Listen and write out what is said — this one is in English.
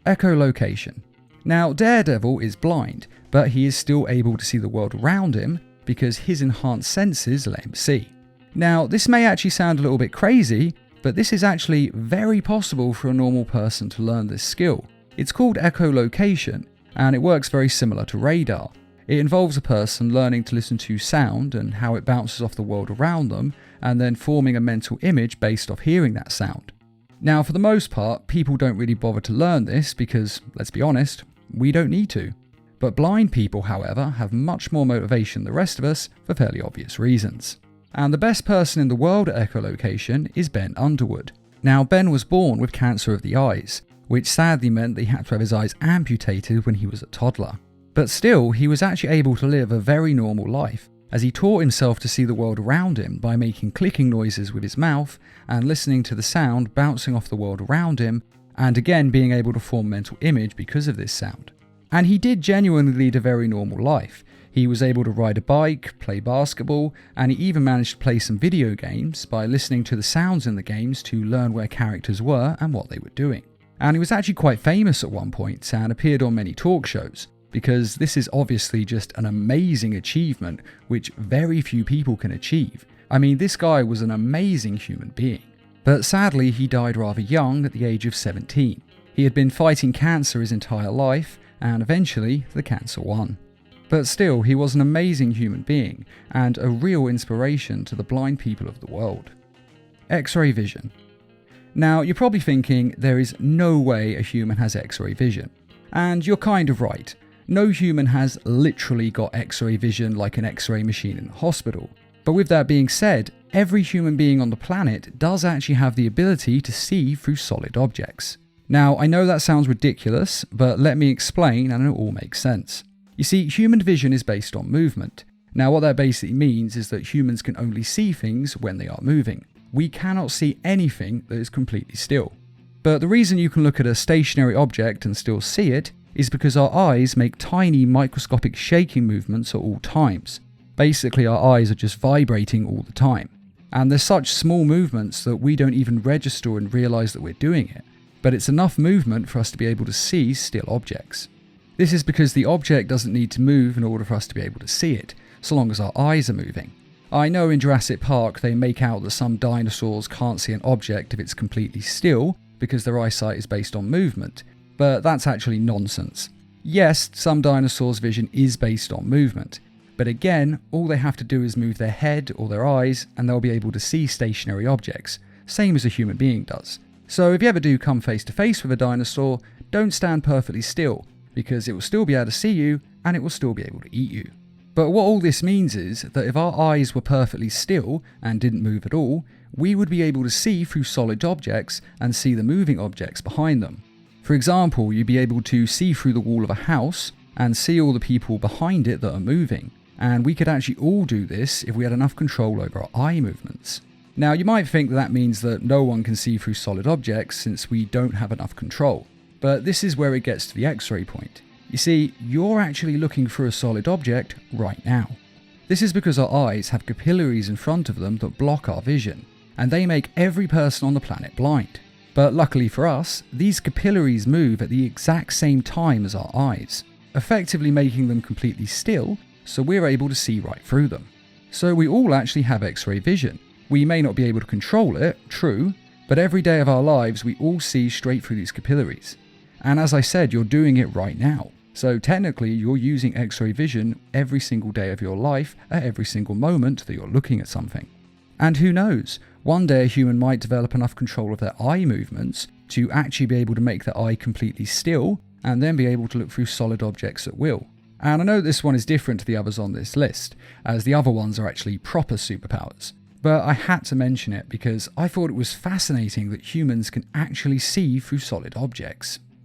Echolocation. Now, Daredevil is blind, but he is still able to see the world around him because his enhanced senses let him see. Now, this may actually sound a little bit crazy, but this is actually very possible for a normal person to learn this skill. It's called echolocation, and it works very similar to radar. It involves a person learning to listen to sound and how it bounces off the world around them, and then forming a mental image based off hearing that sound. Now, for the most part, people don't really bother to learn this because, let's be honest, we don't need to. But blind people, however, have much more motivation than the rest of us for fairly obvious reasons. And the best person in the world at echolocation is Ben Underwood. Now, Ben was born with cancer of the eyes, which sadly meant that he had to have his eyes amputated when he was a toddler. But still, he was actually able to live a very normal life, as he taught himself to see the world around him by making clicking noises with his mouth and listening to the sound bouncing off the world around him, and again being able to form a mental image because of this sound. And he did genuinely lead a very normal life. He was able to ride a bike, play basketball, and he even managed to play some video games by listening to the sounds in the games to learn where characters were and what they were doing. And he was actually quite famous at one point and appeared on many talk shows, because this is obviously just an amazing achievement which very few people can achieve. I mean, this guy was an amazing human being. But sadly, he died rather young at the age of 17. He had been fighting cancer his entire life, and eventually the cancer won. But still, he was an amazing human being, and a real inspiration to the blind people of the world. X-ray vision. Now, you're probably thinking there is no way a human has X-ray vision. And you're kind of right. No human has literally got X-ray vision like an X-ray machine in a hospital. But with that being said, every human being on the planet does actually have the ability to see through solid objects. Now, I know that sounds ridiculous, but let me explain and it all makes sense. You see, human vision is based on movement. Now, what that basically means is that humans can only see things when they are moving. We cannot see anything that is completely still. But the reason you can look at a stationary object and still see it is because our eyes make tiny microscopic shaking movements at all times. Basically, our eyes are just vibrating all the time. And they're such small movements that we don't even register and realize that we're doing it. But it's enough movement for us to be able to see still objects. This is because the object doesn't need to move in order for us to be able to see it, so long as our eyes are moving. I know in Jurassic Park they make out that some dinosaurs can't see an object if it's completely still because their eyesight is based on movement, but that's actually nonsense. Yes, some dinosaurs' vision is based on movement, but again, all they have to do is move their head or their eyes and they'll be able to see stationary objects, same as a human being does. So if you ever do come face to face with a dinosaur, don't stand perfectly still, because it will still be able to see you and it will still be able to eat you. But what all this means is that if our eyes were perfectly still and didn't move at all, we would be able to see through solid objects and see the moving objects behind them. For example, you'd be able to see through the wall of a house and see all the people behind it that are moving. And we could actually all do this if we had enough control over our eye movements. Now, you might think that means that no one can see through solid objects since we don't have enough control. But this is where it gets to the X-ray point. You see, you're actually looking for a solid object right now. This is because our eyes have capillaries in front of them that block our vision, and they make every person on the planet blind. But luckily for us, these capillaries move at the exact same time as our eyes, effectively making them completely still, so we're able to see right through them. So we all actually have X-ray vision. We may not be able to control it, true, but every day of our lives we all see straight through these capillaries. And as I said, you're doing it right now. So technically, you're using X-ray vision every single day of your life at every single moment that you're looking at something. And who knows, one day a human might develop enough control of their eye movements to actually be able to make their eye completely still and then be able to look through solid objects at will. And I know this one is different to the others on this list, as the other ones are actually proper superpowers. But I had to mention it because I thought it was fascinating that humans can actually see through solid objects.